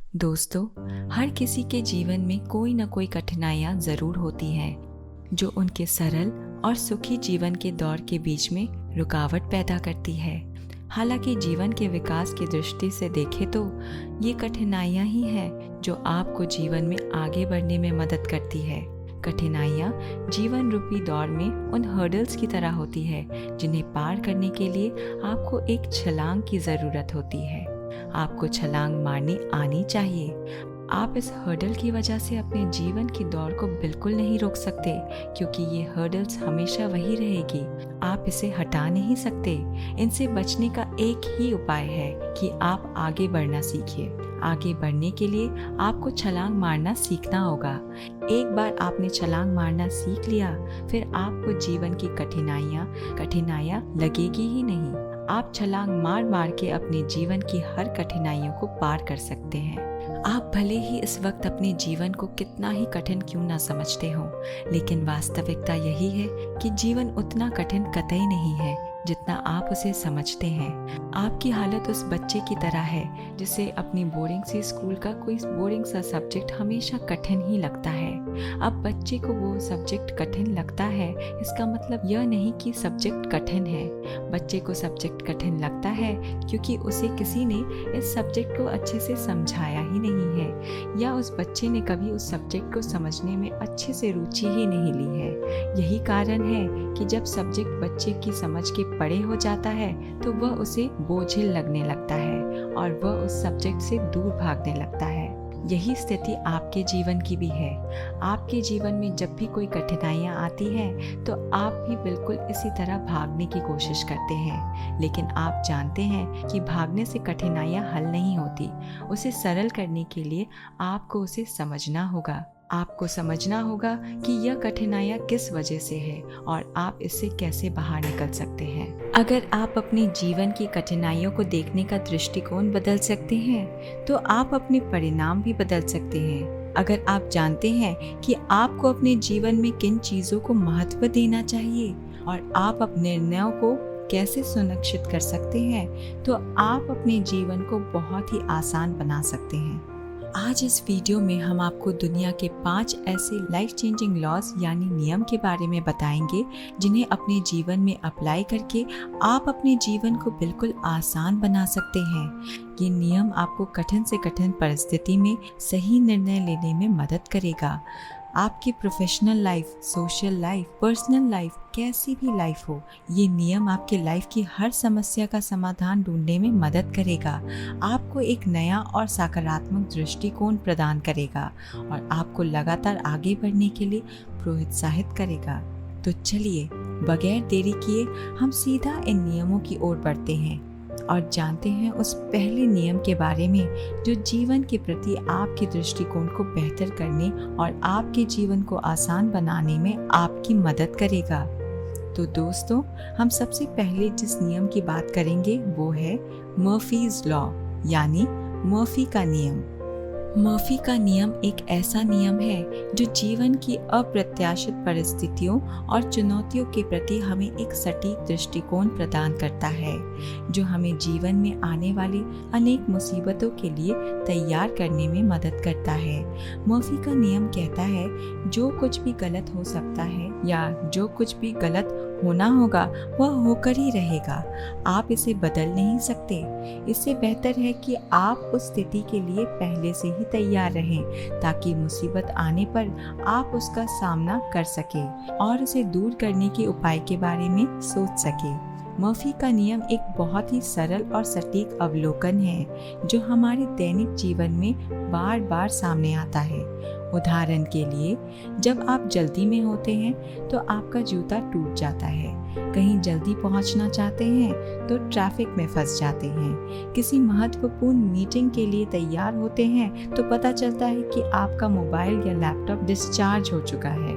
दोस्तों, हर किसी के जीवन में कोई ना कोई कठिनाइयाँ ज़रूर होती हैं जो उनके सरल और सुखी जीवन के दौर के बीच में रुकावट पैदा करती है। हालांकि जीवन के विकास की दृष्टि से देखें तो ये कठिनाइयाँ ही हैं जो आपको जीवन में आगे बढ़ने में मदद करती है। कठिनाइयाँ जीवन रूपी दौर में उन हर्डल्स की तरह होती है जिन्हें पार करने के लिए आपको एक छलांग की ज़रूरत होती है। आपको छलांग मारनी आनी चाहिए। आप इस हर्डल की वजह से अपने जीवन की दौड़ को बिल्कुल नहीं रोक सकते, क्योंकि ये हर्डल्स हमेशा वही रहेगी। आप इसे हटा नहीं सकते। इनसे बचने का एक ही उपाय है कि आप आगे बढ़ना सीखिए। आगे बढ़ने के लिए आपको छलांग मारना सीखना होगा। एक बार आपने छलांग मारना सीख लिया, फिर आपको जीवन की कठिनाइयाँ लगेगी ही नहीं। आप छलांग मार मार के अपने जीवन की हर कठिनाइयों को पार कर सकते हैं। आप भले ही इस वक्त अपने जीवन को कितना ही कठिन क्यों ना समझते हो, लेकिन वास्तविकता यही है कि जीवन उतना कठिन कतई नहीं है जितना आप उसे समझते हैं। आपकी हालत उस बच्चे की तरह है जिसे अपनी बोर्डिंग से स्कूल का कोई बोरिंग सा सब्जेक्ट हमेशा कठिन ही लगता है। अब बच्चे को वो सब्जेक्ट कठिन लगता है, इसका मतलब यह नहीं कि सब्जेक्ट कठिन है। बच्चे को सब्जेक्ट कठिन लगता है क्योंकि उसे किसी ने इस सब्जेक्ट को अच्छे से समझाया ही नहीं है, या उस बच्चे ने कभी उस सब्जेक्ट को समझने में अच्छे से रुचि ही नहीं ली है। यही कारण है कि जब सब्जेक्ट बच्चे की समझ के परे हो जाता है तो वह उसे बोझिल लगने लगता है और वह उस सब्जेक्ट से दूर भागने लगता है। यही स्थिति आपके जीवन की भी है। आपके जीवन में जब भी कोई कठिनाइयाँ आती हैं तो आप भी बिल्कुल इसी तरह भागने की कोशिश करते हैं, लेकिन आप जानते हैं कि भागने से कठिनाइयाँ हल नहीं होती। उसे सरल करने के लिए आपको उसे समझना होगा। आपको समझना होगा कि यह कठिनाइयाँ किस वजह से है और आप इससे कैसे बाहर निकल सकते हैं। अगर आप अपने जीवन की कठिनाइयों को देखने का दृष्टिकोण बदल सकते हैं तो आप अपने परिणाम भी बदल सकते हैं। अगर आप जानते हैं कि आपको अपने जीवन में किन चीज़ों को महत्व देना चाहिए और आप अपने निर्णयों को कैसे सुनिश्चित कर सकते हैं, तो आप अपने जीवन को बहुत ही आसान बना सकते हैं। आज इस वीडियो में हम आपको दुनिया के 5 ऐसे लाइफ चेंजिंग लॉज यानी नियम के बारे में बताएंगे जिन्हें अपने जीवन में अप्लाई करके आप अपने जीवन को बिल्कुल आसान बना सकते हैं। ये नियम आपको कठिन से कठिन परिस्थिति में सही निर्णय लेने में मदद करेगा। आपकी professional life, social life, personal life, कैसी भी लाइफ हो, ये नियम आपके लाइफ की हर समस्या का समाधान ढूंढने में मदद करेगा। आपको एक नया और सकारात्मक दृष्टिकोण प्रदान करेगा और आपको लगातार आगे बढ़ने के लिए प्रोत्साहित करेगा। तो चलिए, बगैर देरी किए हम सीधा इन नियमों की ओर बढ़ते हैं और जानते हैं उस पहले नियम के बारे में जो जीवन के प्रति आपके दृष्टिकोण को बेहतर करने और आपके जीवन को आसान बनाने में आपकी मदद करेगा। तो दोस्तों, हम सबसे पहले जिस नियम की बात करेंगे वो है मर्फीज लॉ यानी मर्फी का नियम। मर्फी का नियम एक ऐसा नियम है जो जीवन की अप्रत्याशित परिस्थितियों और चुनौतियों के प्रति हमें एक सटीक दृष्टिकोण प्रदान करता है, जो हमें जीवन में आने वाली अनेक मुसीबतों के लिए तैयार करने में मदद करता है। मर्फी का नियम कहता है, जो कुछ भी गलत हो सकता है या जो कुछ भी गलत होना होगा वह होकर ही रहेगा। आप इसे बदल नहीं सकते। इससे बेहतर है कि आप उस स्थिति के लिए पहले से ही तैयार रहें ताकि मुसीबत आने पर आप उसका सामना कर सकें और उसे दूर करने के उपाय के बारे में सोच सकें। मर्फी का नियम एक बहुत ही सरल और सटीक अवलोकन है जो हमारे दैनिक जीवन में बार बार सामने आता है। उदाहरण के लिए, जब आप जल्दी में होते हैं तो आपका जूता टूट जाता है। कहीं जल्दी पहुंचना चाहते हैं तो ट्रैफिक में फंस जाते हैं। किसी महत्वपूर्ण मीटिंग के लिए तैयार होते हैं तो पता चलता है कि आपका मोबाइल या लैपटॉप डिस्चार्ज हो चुका है।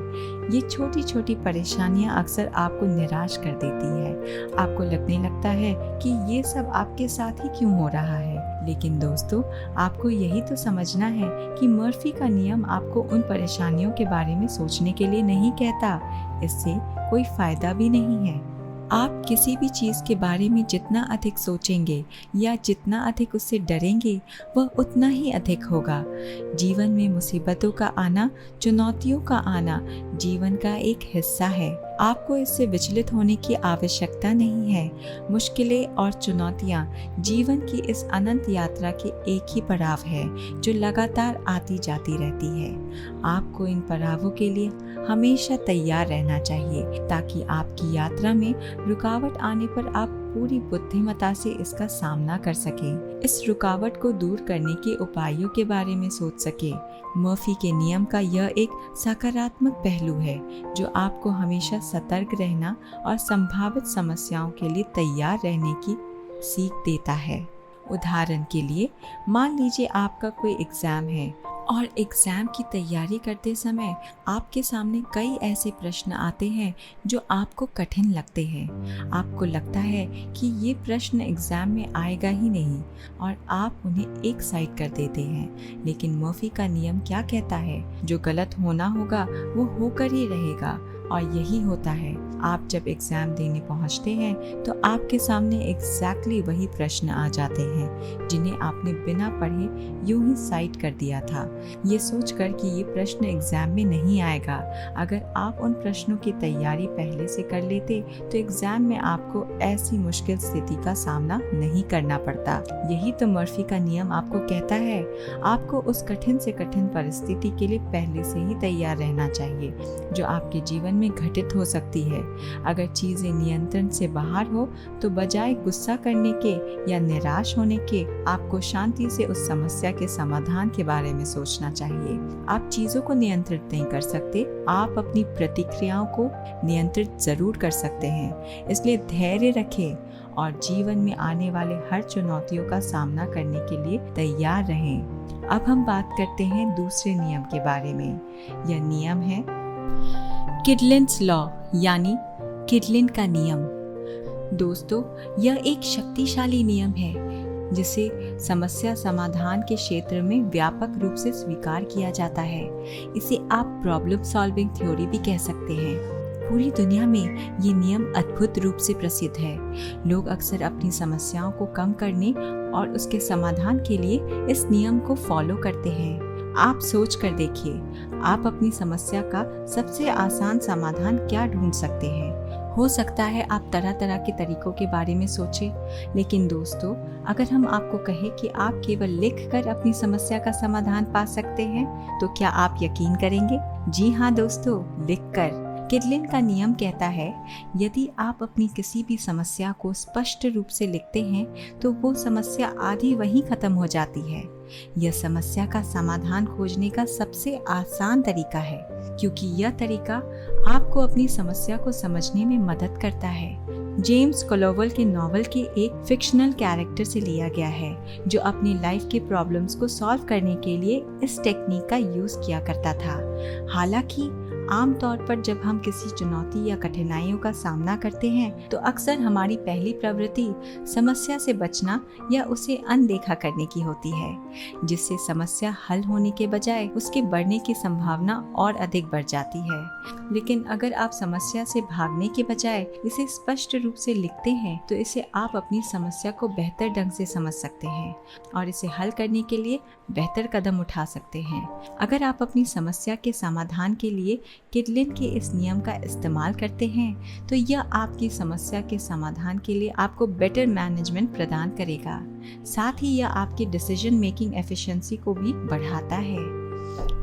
ये छोटी छोटी परेशानियां अक्सर आपको निराश कर देती है। आपको लगने लगता है कि ये सब आपके साथ ही क्यों हो रहा है। लेकिन दोस्तों, आपको यही तो समझना है कि मर्फी का नियम आपको उन परेशानियों के बारे में सोचने के लिए नहीं कहता। इससे कोई फायदा भी नहीं है। आप किसी भी चीज़ के बारे में जितना अधिक सोचेंगे या जितना अधिक उससे डरेंगे, वह उतना ही अधिक होगा। जीवन में मुसीबतों का आना, चुनौतियों का आना जीवन का एक हिस्सा है। आपको इससे विचलित होने की आवश्यकता नहीं है। मुश्किलें और चुनौतियाँ जीवन की इस अनंत यात्रा के एक ही पड़ाव है जो लगातार आती जाती रहती है। आपको इन पड़ावों के लिए हमेशा तैयार रहना चाहिए ताकि आपकी यात्रा में रुकावट आने पर आप पूरी बुद्धिमत्ता से इसका सामना कर सकें। इस रुकावट को दूर करने के उपायों के बारे में सोच सके। मर्फी के नियम का यह एक सकारात्मक पहलू है जो आपको हमेशा सतर्क रहना और संभावित समस्याओं के लिए तैयार रहने की सीख देता है। उदाहरण के लिए, मान लीजिए आपका कोई एग्ज़ाम है और एग्ज़ाम की तैयारी करते समय आपके सामने कई ऐसे प्रश्न आते हैं जो आपको कठिन लगते हैं। आपको लगता है कि ये प्रश्न एग्ज़ाम में आएगा ही नहीं और आप उन्हें एक साइड कर देते हैं। लेकिन मर्फी का नियम क्या कहता है? जो गलत होना होगा वो होकर ही रहेगा। और यही होता है, आप जब एग्ज़ाम देने पहुंचते हैं तो आपके सामने एग्जैक्टली वही प्रश्न आ जाते हैं जिन्हें आपने बिना पढ़े यूं ही साइड कर दिया था, ये सोचकर कि ये प्रश्न एग्ज़ाम में नहीं आएगा। अगर आप उन प्रश्नों की तैयारी पहले से कर लेते तो एग्ज़ाम में आपको ऐसी मुश्किल स्थिति का सामना नहीं करना पड़ता। यही तो मर्फी का नियम आपको कहता है। आपको उस कठिन से कठिन परिस्थिति के लिए पहले से ही तैयार रहना चाहिए जो आपके जीवन में घटित हो सकती है। अगर चीजें नियंत्रण से बाहर हो तो बजाय गुस्सा करने के या निराश होने के, आपको शांति से उस समस्या के समाधान के बारे में सोचना चाहिए। आप चीजों को नियंत्रित नहीं कर सकते, आप अपनी प्रतिक्रियाओं को नियंत्रित जरूर कर सकते हैं। इसलिए धैर्य रखें और जीवन में आने वाले हर चुनौतियों का सामना करने के लिए तैयार रहें। अब हम बात करते हैं दूसरे नियम के बारे में। यह नियम है किडलिन्स लॉ, यानी किडलिन का नियम। दोस्तों, यह एक शक्तिशाली नियम है जिसे समस्या समाधान के क्षेत्र में व्यापक रूप से स्वीकार किया जाता है। इसे आप प्रॉब्लम सॉल्विंग थ्योरी भी कह सकते हैं। पूरी दुनिया में ये नियम अद्भुत रूप से प्रसिद्ध है। लोग अक्सर अपनी समस्याओं को कम करने और उसके समाधान के लिए इस नियम को फॉलो करते हैं। आप सोच कर देखिए, आप अपनी समस्या का सबसे आसान समाधान क्या ढूंढ सकते हैं। हो सकता है आप तरह तरह के तरीकों के बारे में सोचें, लेकिन दोस्तों, अगर हम आपको कहें कि आप केवल लिख कर अपनी समस्या का समाधान पा सकते हैं, तो क्या आप यकीन करेंगे? जी हाँ दोस्तों, लिख कर। किडलिन का नियम कहता है, यदि आप अपनी किसी भी समस्या को स्पष्ट रूप से लिखते हैं तो वो समस्या आधी वहीं खत्म हो जाती है। यह समस्या का समाधान खोजने का सबसे आसान तरीका है, क्योंकि यह तरीका आपको अपनी समस्या को समझने में मदद करता है। जेम्स क्लोवल के नॉवल के एक फिक्शनल कैरेक्टर से लिया गया है जो अपनी लाइफ के प्रॉब्लम्स को सॉल्व करने के लिए इस टेक्निक का यूज किया करता था। हालांकि आमतौर पर जब हम किसी चुनौती या कठिनाइयों का सामना करते हैं तो अक्सर हमारी पहली प्रवृत्ति समस्या से बचना या उसे अनदेखा करने की होती है, जिससे समस्या हल होने के बजाय उसके बढ़ने की संभावना और अधिक बढ़ जाती है। लेकिन अगर आप समस्या से भागने के बजाय इसे स्पष्ट रूप से लिखते हैं तो इसे आप अपनी समस्या को बेहतर ढंग से समझ सकते हैं और इसे हल करने के लिए बेहतर कदम उठा सकते हैं। अगर आप अपनी समस्या के समाधान के लिए किडलिन के इस नियम का इस्तेमाल करते हैं तो यह आपकी समस्या के समाधान के लिए आपको बेटर मैनेजमेंट प्रदान करेगा। साथ ही यह आपकी डिसीजन मेकिंग एफिशिएंसी को भी बढ़ाता है।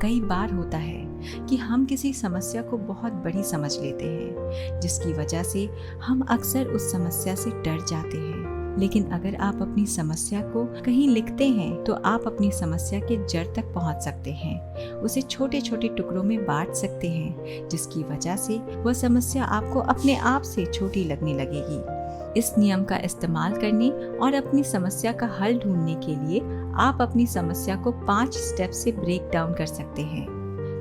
कई बार होता है कि हम किसी समस्या को बहुत बड़ी समझ लेते हैं, जिसकी वजह से हम अक्सर उस समस्या से डर जाते हैं। लेकिन अगर आप अपनी समस्या को कहीं लिखते हैं तो आप अपनी समस्या के जड़ तक पहुंच सकते हैं, उसे छोटे छोटे टुकड़ों में बांट सकते हैं, जिसकी वजह से वह समस्या आपको अपने आप से छोटी लगने लगेगी। इस नियम का इस्तेमाल करने और अपनी समस्या का हल ढूंढने के लिए आप अपनी समस्या को 5 स्टेप से ब्रेक डाउन कर सकते हैं।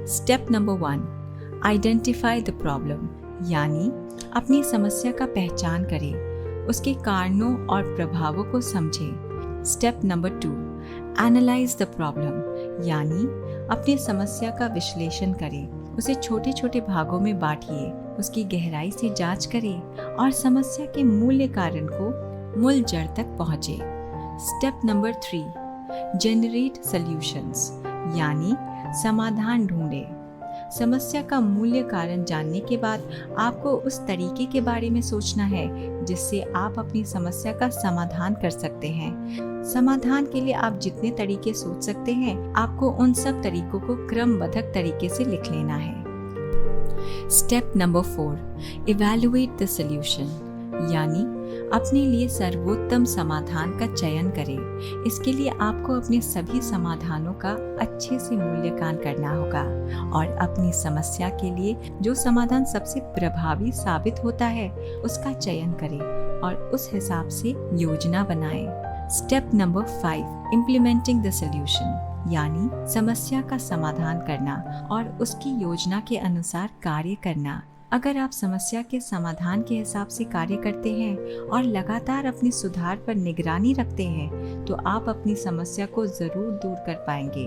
Step number 1, identify the problem, यानी अपनी समस्या का पहचान करें, उसके कारणों और प्रभावों को समझें। Step number 2, analyse the problem, यानी अपनी समस्या का विश्लेषण करें, उसे छोटे छोटे भागों में बांटिए, उसकी गहराई से जांच करें और समस्या के मूल कारण को मूल जड़ तक पहुंचे। स्टेप नंबर 3, जनरेट सॉल्यूशंस, यानी समाधान ढूंढें। समस्या का मूल्य कारण जानने के बाद आपको उस तरीके के बारे में सोचना है जिससे आप अपनी समस्या का समाधान कर सकते हैं। समाधान के लिए आप जितने तरीके सोच सकते हैं, आपको उन सब तरीकों को क्रमबद्ध तरीके से लिख लेना है। Step number 4, evaluate the solution, यानी अपने लिए सर्वोत्तम समाधान का चयन करें। इसके लिए आपको अपने सभी समाधानों का अच्छे से मूल्यांकन करना होगा और अपनी समस्या के लिए जो समाधान सबसे प्रभावी साबित होता है उसका चयन करें और उस हिसाब से योजना बनाएं। Step number 5, implementing the solution, यानी समस्या का समाधान करना और उसकी योजना के अनुसार कार्य करना। अगर आप समस्या के समाधान के हिसाब से कार्य करते हैं और लगातार अपनी सुधार पर निगरानी रखते हैं तो आप अपनी समस्या को जरूर दूर कर पाएंगे।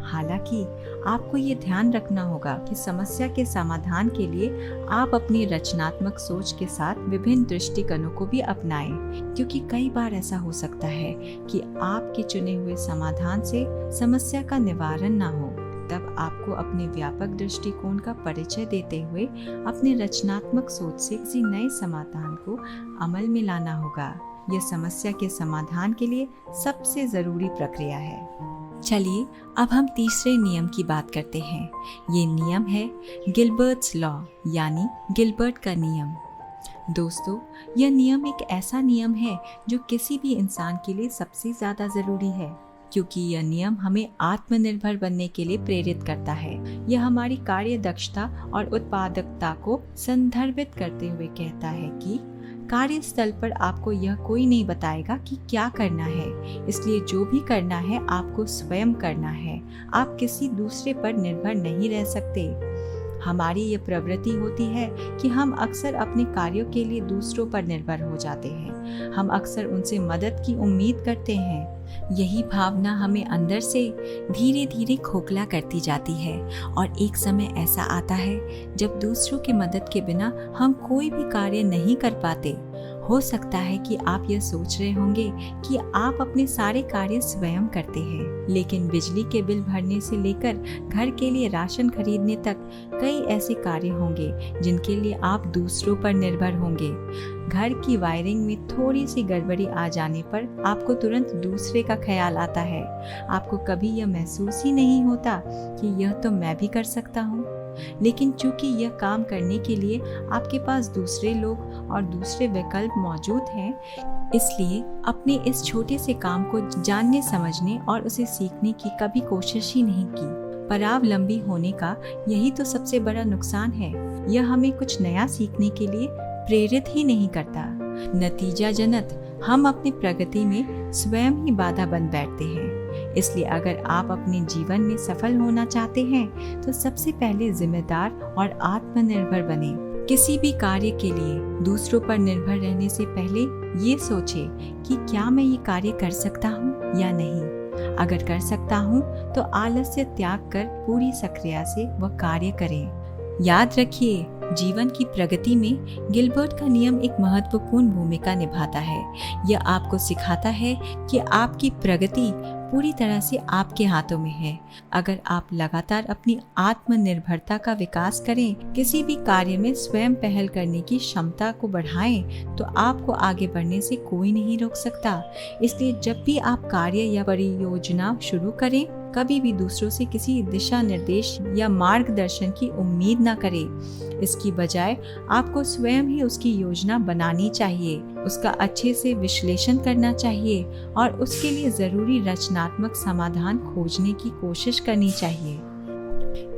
हालांकि आपको ये ध्यान रखना होगा कि समस्या के समाधान के लिए आप अपनी रचनात्मक सोच के साथ विभिन्न दृष्टिकोणों को भी अपनाएं, क्योंकि कई बार ऐसा हो सकता है कि आपके चुने हुए समाधान से समस्या का निवारण ना हो। तब आपको अपने व्यापक दृष्टिकोण का परिचय देते हुए अपने रचनात्मक सोच से किसी नए समाधान को अमल में लाना होगा। यह समस्या के समाधान के लिए सबसे जरूरी प्रक्रिया है। चलिए अब हम तीसरे नियम की बात करते हैं। ये नियम है गिलबर्ट्स लॉ, यानी गिलबर्ट का नियम। दोस्तों, यह नियम एक ऐसा नियम है जो किसी भी इंसान के लिए सबसे ज्यादा जरूरी है, क्योंकि यह नियम हमें आत्मनिर्भर बनने के लिए प्रेरित करता है। यह हमारी कार्य दक्षता और उत्पादकता को संदर्भित करते हुए कहता है कि कार्यस्थल पर आपको यह कोई नहीं बताएगा कि क्या करना है, इसलिए जो भी करना है आपको स्वयं करना है। आप किसी दूसरे पर निर्भर नहीं रह सकते। हमारी ये प्रवृत्ति होती है कि हम अक्सर अपने कार्यों के लिए दूसरों पर निर्भर हो जाते हैं। हम अक्सर उनसे मदद की उम्मीद करते हैं। यही भावना हमें अंदर से धीरे धीरे खोखला करती जाती है और एक समय ऐसा आता है जब दूसरों की मदद के बिना हम कोई भी कार्य नहीं कर पाते। हो सकता है कि आप यह सोच रहे होंगे कि आप अपने सारे कार्य स्वयं करते हैं, लेकिन बिजली के बिल भरने से लेकर घर के लिए राशन खरीदने तक कई ऐसे कार्य होंगे जिनके लिए आप दूसरों पर निर्भर होंगे। घर की वायरिंग में थोड़ी सी गड़बड़ी आ जाने पर आपको तुरंत दूसरे का ख्याल आता है। आपको कभी यह महसूस ही नहीं होता कि यह तो मैं भी कर सकता हूँ, लेकिन चूंकि यह काम करने के लिए आपके पास दूसरे लोग और दूसरे विकल्प मौजूद हैं, इसलिए अपने इस छोटे से काम को जानने समझने और उसे सीखने की कभी कोशिश ही नहीं की। परावलंबी होने का यही तो सबसे बड़ा नुकसान है। यह हमें कुछ नया सीखने के लिए प्रेरित ही नहीं करता। नतीजाजनक हम अपनी प्रगति में स्वयं ही बाधा बन बैठते हैं। इसलिए अगर आप अपने जीवन में सफल होना चाहते हैं तो सबसे पहले जिम्मेदार और आत्मनिर्भर बने। किसी भी कार्य के लिए दूसरों पर निर्भर रहने से पहले ये सोचें कि क्या मैं ये कार्य कर सकता हूँ या नहीं। अगर कर सकता हूँ तो आलस्य त्याग कर पूरी सक्रियता से वह कार्य करें। याद रखिए, जीवन की प्रगति में गिलबर्ट का नियम एक महत्वपूर्ण भूमिका निभाता है। यह आपको सिखाता है कि आपकी प्रगति पूरी तरह से आपके हाथों में है। अगर आप लगातार अपनी आत्मनिर्भरता का विकास करें, किसी भी कार्य में स्वयं पहल करने की क्षमता को बढ़ाएं, तो आपको आगे बढ़ने से कोई नहीं रोक सकता। इसलिए जब भी आप कार्य या परियोजना शुरू करें, कभी भी दूसरों से किसी दिशा निर्देश या मार्गदर्शन की उम्मीद न करें। इसकी बजाय आपको स्वयं ही उसकी योजना बनानी चाहिए, उसका अच्छे से विश्लेषण करना चाहिए और उसके लिए जरूरी रचनात्मक समाधान खोजने की कोशिश करनी चाहिए।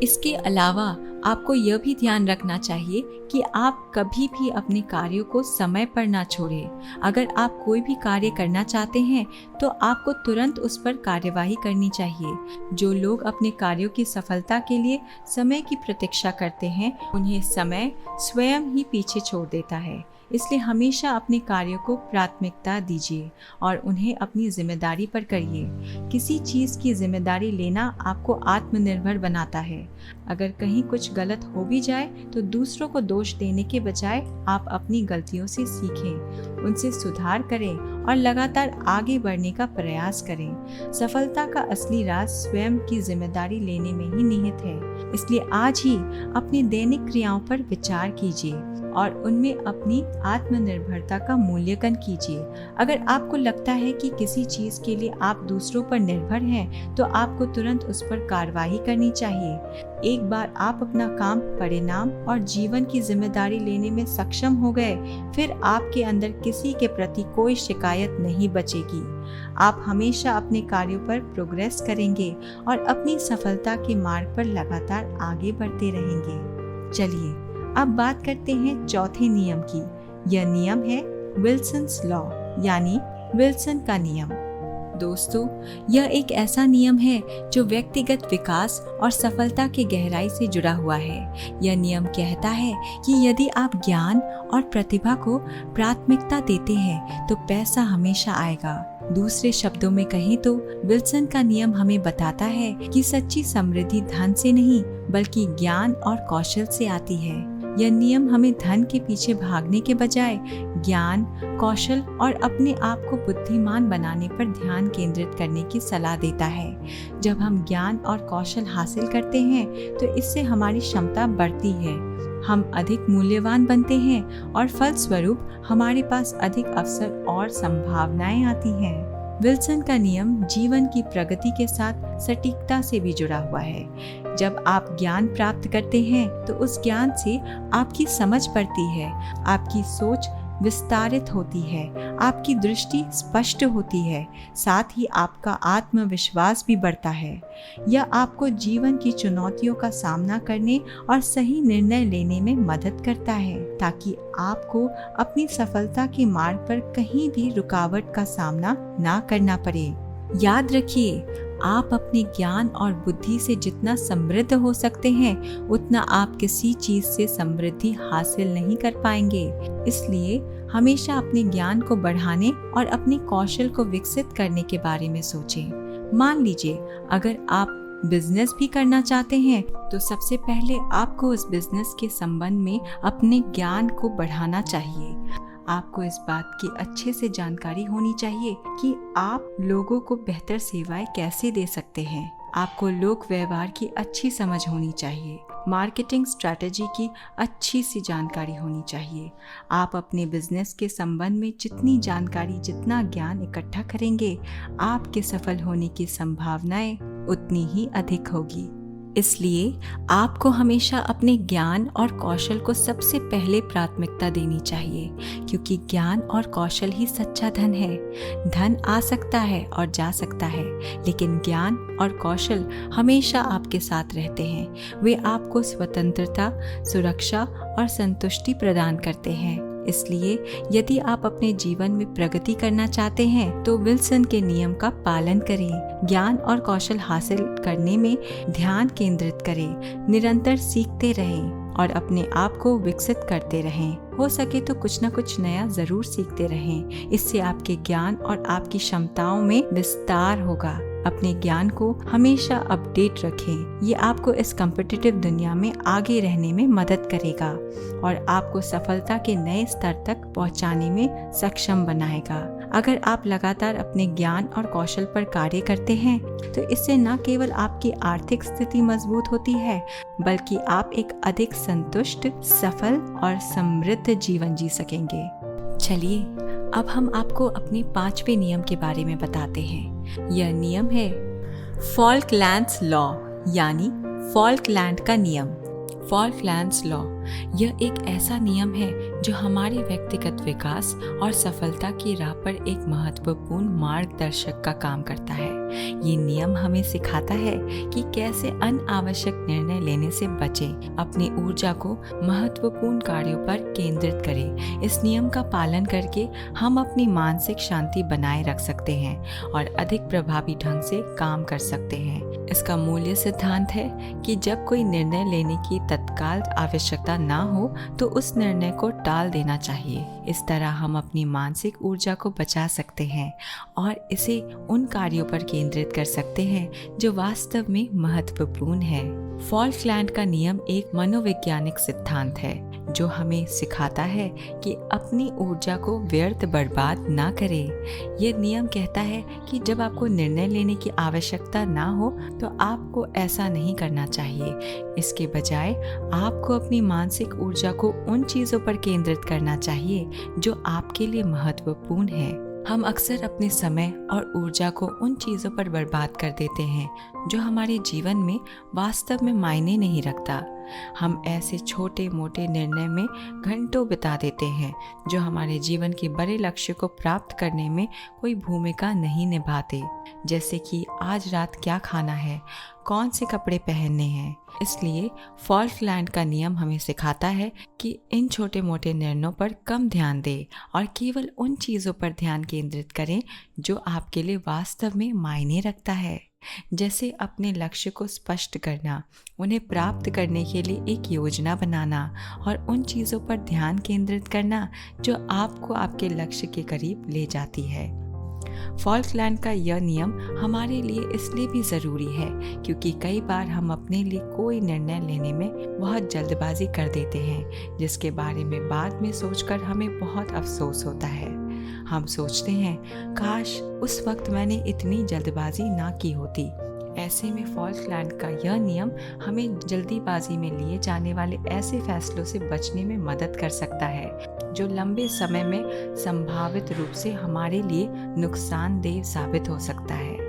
इसके अलावा आपको यह भी ध्यान रखना चाहिए कि आप कभी भी अपने कार्यों को समय पर ना छोड़ें। अगर आप कोई भी कार्य करना चाहते हैं तो आपको तुरंत उस पर कार्यवाही करनी चाहिए। जो लोग अपने कार्यों की सफलता के लिए समय की प्रतीक्षा करते हैं, उन्हें समय स्वयं ही पीछे छोड़ देता है। इसलिए हमेशा अपने कार्यों को प्राथमिकता दीजिए और उन्हें अपनी जिम्मेदारी पर करिए। किसी चीज़ की जिम्मेदारी लेना आपको आत्मनिर्भर बनाता है। अगर कहीं कुछ गलत हो भी जाए तो दूसरों को दोष देने के बजाय आप अपनी गलतियों से सीखें, उनसे सुधार करें और लगातार आगे बढ़ने का प्रयास करें। सफलता का असली राज स्वयं की जिम्मेदारी लेने में ही निहित है। इसलिए आज ही अपनी दैनिक क्रियाओं पर विचार कीजिए और उनमें अपनी आत्मनिर्भरता का मूल्यांकन कीजिए। अगर आपको लगता है कि किसी चीज के लिए आप दूसरों पर निर्भर हैं, तो आपको तुरंत उस पर कार्रवाई करनी चाहिए। एक बार आप अपना काम, परिणाम और जीवन की जिम्मेदारी लेने में सक्षम हो गए, फिर आपके अंदर किसी के प्रति कोई शिकायत नहीं बचेगी। आप हमेशा अपने कार्यों पर प्रोग्रेस करेंगे और अपनी सफलता के मार्ग पर लगातार आगे बढ़ते रहेंगे। चलिए अब बात करते हैं चौथे नियम की। यह नियम है विल्सन्स लॉ, यानी विल्सन का नियम। दोस्तों, यह एक ऐसा नियम है जो व्यक्तिगत विकास और सफलता की गहराई से जुड़ा हुआ है। यह नियम कहता है कि यदि आप ज्ञान और प्रतिभा को प्राथमिकता देते हैं तो पैसा हमेशा आएगा। दूसरे शब्दों में कहें तो विल्सन का नियम हमें बताता है कि सच्ची समृद्धि धन से नहीं बल्कि ज्ञान और कौशल से आती है। यह नियम हमें धन के पीछे भागने के बजाय ज्ञान, कौशल और अपने आप को बुद्धिमान बनाने पर ध्यान केंद्रित करने की सलाह देता है। जब हम ज्ञान और कौशल हासिल करते हैं तो इससे हमारी क्षमता बढ़ती है, हम अधिक मूल्यवान बनते हैं और फलस्वरूप हमारे पास अधिक अवसर और संभावनाएं आती हैं। विल्सन का नियम जीवन की प्रगति के साथ सटीकता से भी जुड़ा हुआ है। जब आप ज्ञान प्राप्त करते हैं तो उस ज्ञान से आपकी समझ बढ़ती है, आपकी सोच विस्तारित होती है, आपकी दृष्टि स्पष्ट होती है, साथ ही आपका आत्मविश्वास भी बढ़ता है। यह आपको जीवन की चुनौतियों का सामना करने और सही निर्णय लेने में मदद करता है, ताकि आपको अपनी सफलता के मार्ग पर कहीं भी रुकावट का सामना ना करना पड़े। याद रखिए, आप अपने ज्ञान और बुद्धि से जितना समृद्ध हो सकते हैं, उतना आप किसी चीज से समृद्धि हासिल नहीं कर पाएंगे। इसलिए हमेशा अपने ज्ञान को बढ़ाने और अपने कौशल को विकसित करने के बारे में सोचें। मान लीजिए, अगर आप बिजनेस भी करना चाहते हैं तो सबसे पहले आपको उस बिजनेस के संबंध में अपने ज्ञान को बढ़ाना चाहिए। आपको इस बात की अच्छे से जानकारी होनी चाहिए कि आप लोगों को बेहतर सेवाएं कैसे दे सकते हैं। आपको लोक व्यवहार की अच्छी समझ होनी चाहिए, मार्केटिंग स्ट्रैटेजी की अच्छी सी जानकारी होनी चाहिए। आप अपने बिजनेस के संबंध में जितनी जानकारी, जितना ज्ञान इकट्ठा करेंगे, आपके सफल होने की संभावनाएं उतनी ही अधिक होगी। इसलिए आपको हमेशा अपने ज्ञान और कौशल को सबसे पहले प्राथमिकता देनी चाहिए, क्योंकि ज्ञान और कौशल ही सच्चा धन है। धन आ सकता है और जा सकता है, लेकिन ज्ञान और कौशल हमेशा आपके साथ रहते हैं। वे आपको स्वतंत्रता, सुरक्षा और संतुष्टि प्रदान करते हैं। इसलिए यदि आप अपने जीवन में प्रगति करना चाहते हैं तो विल्सन के नियम का पालन करें। ज्ञान और कौशल हासिल करने में ध्यान केंद्रित करें, निरंतर सीखते रहें और अपने आप को विकसित करते रहें। हो सके तो कुछ न कुछ नया जरूर सीखते रहें। इससे आपके ज्ञान और आपकी क्षमताओं में विस्तार होगा। अपने ज्ञान को हमेशा अपडेट रखें। ये आपको इस कॉम्पिटिटिव दुनिया में आगे रहने में मदद करेगा और आपको सफलता के नए स्तर तक पहुंचाने में सक्षम बनाएगा। अगर आप लगातार अपने ज्ञान और कौशल पर कार्य करते हैं तो इससे न केवल आपकी आर्थिक स्थिति मजबूत होती है, बल्कि आप एक अधिक संतुष्ट, सफल और समृद्ध जीवन जी सकेंगे। चलिए अब हम आपको अपने 5वें नियम के बारे में बताते हैं। यह नियम है फॉल्कलैंड्स लॉ, यानी फॉल्कलैंड का नियम। फॉल्कलैंड्स लॉ यह एक ऐसा नियम है जो हमारे व्यक्तिगत विकास और सफलता की राह पर एक महत्वपूर्ण मार्गदर्शक का काम करता है। ये नियम हमें सिखाता है कि कैसे अनावश्यक निर्णय लेने से बचें, अपनी ऊर्जा को महत्वपूर्ण कार्यों पर केंद्रित करें। इस नियम का पालन करके हम अपनी मानसिक शांति बनाए रख सकते हैं और अधिक प्रभावी ढंग से काम कर सकते हैं। इसका मूल्य सिद्धांत है कि जब कोई निर्णय लेने की तत्काल आवश्यकता ना हो तो उस निर्णय को टाल देना चाहिए। इस तरह हम अपनी मानसिक ऊर्जा को बचा सकते हैं और इसे उन कार्यों पर केंद्रित कर सकते हैं जो वास्तव में महत्वपूर्ण है। फॉल्कलैंड का नियम एक मनोवैज्ञानिक सिद्धांत है जो हमें सिखाता है कि अपनी ऊर्जा को व्यर्थ बर्बाद ना करें। यह नियम कहता है कि जब आपको निर्णय लेने की आवश्यकता ना हो तो आपको ऐसा नहीं करना चाहिए। इसके बजाय आपको अपनी मानसिक ऊर्जा को उन चीज़ों पर केंद्रित करना चाहिए जो आपके लिए महत्वपूर्ण है। हम अक्सर अपने समय और ऊर्जा को उन चीज़ों पर बर्बाद कर देते हैं जो हमारे जीवन में वास्तव में मायने नहीं रखता। हम ऐसे छोटे मोटे निर्णय में घंटों बिता देते हैं जो हमारे जीवन के बड़े लक्ष्य को प्राप्त करने में कोई भूमिका नहीं निभाते, जैसे कि आज रात क्या खाना है, कौन से कपड़े पहनने हैं। इसलिए फॉल्कलैंड का नियम हमें सिखाता है कि इन छोटे मोटे निर्णयों पर कम ध्यान दें और केवल उन चीज़ों पर ध्यान केंद्रित करें जो आपके लिए वास्तव में मायने रखता है, जैसे अपने लक्ष्य को स्पष्ट करना, उन्हें प्राप्त करने के लिए एक योजना बनाना और उन चीज़ों पर ध्यान केंद्रित करना जो आपको आपके लक्ष्य के करीब ले जाती है। फॉल्कलैंड का यह नियम हमारे लिए इसलिए भी ज़रूरी है क्योंकि कई बार हम अपने लिए कोई निर्णय लेने में बहुत जल्दबाजी कर देते हैं, जिसके बारे में बाद में सोचकर हमें बहुत अफसोस होता है। हम सोचते हैं, काश उस वक्त मैंने इतनी जल्दबाजी ना की होती। ऐसे में फॉल्कलैंड का यह नियम हमें जल्दीबाजी में लिए जाने वाले ऐसे फैसलों से बचने में मदद कर सकता है जो लंबे समय में संभावित रूप से हमारे लिए नुकसानदेह साबित हो सकता है।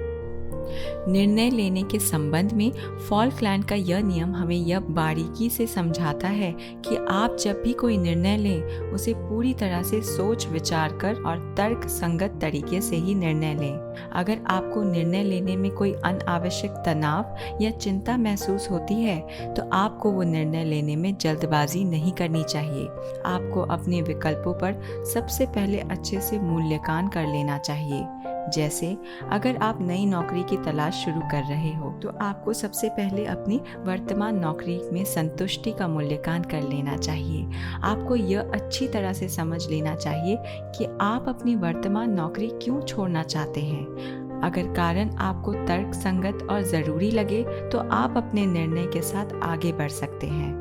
निर्णय लेने के संबंध में फॉल्कलैंड का यह नियम हमें यह बारीकी से समझाता है कि आप जब भी कोई निर्णय लें उसे पूरी तरह से सोच विचार कर और तर्क संगत तरीके से ही निर्णय लें। अगर आपको निर्णय लेने में कोई अनावश्यक तनाव या चिंता महसूस होती है तो आपको वो निर्णय लेने में जल्दबाजी नहीं करनी चाहिए। आपको अपने विकल्पों पर सबसे पहले अच्छे से मूल्यांकन कर लेना चाहिए। जैसे अगर आप नई नौकरी की तलाश शुरू कर रहे हो तो आपको सबसे पहले अपनी वर्तमान नौकरी में संतुष्टि का मूल्यांकन कर लेना चाहिए। आपको यह अच्छी तरह से समझ लेना चाहिए कि आप अपनी वर्तमान नौकरी क्यों छोड़ना चाहते हैं। अगर कारण आपको तर्क संगत और ज़रूरी लगे तो आप अपने निर्णय के साथ आगे बढ़ सकते हैं।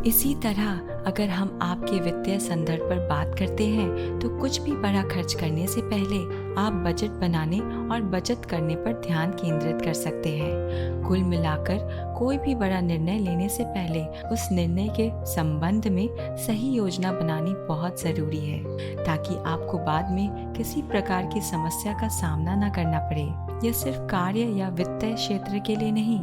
इसी तरह अगर हम आपके वित्तीय संदर्भ पर बात करते हैं तो कुछ भी बड़ा खर्च करने से पहले आप बजट बनाने और बचत करने पर ध्यान केंद्रित कर सकते हैं। कुल मिलाकर कोई भी बड़ा निर्णय लेने से पहले उस निर्णय के संबंध में सही योजना बनानी बहुत ज़रूरी है ताकि आपको बाद में किसी प्रकार की समस्या का सामना न करना पड़े। यह सिर्फ कार्य या वित्तीय क्षेत्र के लिए नहीं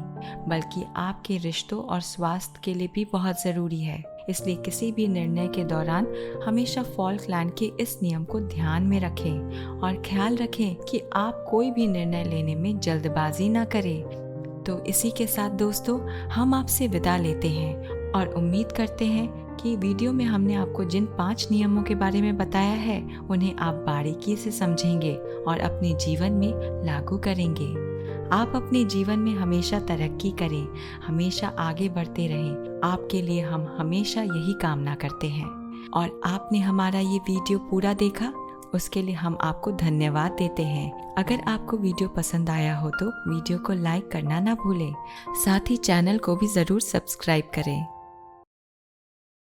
बल्कि आपके रिश्तों और स्वास्थ्य के लिए भी बहुत ज़रूरी है। इसलिए किसी भी निर्णय के दौरान हमेशा फॉल्कलैंड के इस नियम को ध्यान में रखें और ख्याल रखें कि आप कोई भी निर्णय लेने में जल्दबाजी ना करें। तो इसी के साथ दोस्तों हम आपसे विदा लेते हैं और उम्मीद करते हैं कि वीडियो में हमने आपको जिन 5 नियमों के बारे में बताया है उन्हें आप बारीकी से समझेंगे और अपने जीवन में लागू करेंगे। आप अपने जीवन में हमेशा तरक्की करें, हमेशा आगे बढ़ते रहें। आपके लिए हम हमेशा यही कामना करते हैं। और आपने हमारा ये वीडियो पूरा देखा उसके लिए हम आपको धन्यवाद देते हैं। अगर आपको वीडियो पसंद आया हो तो वीडियो को लाइक करना ना भूलें। साथ ही चैनल को भी ज़रूर सब्सक्राइब करें।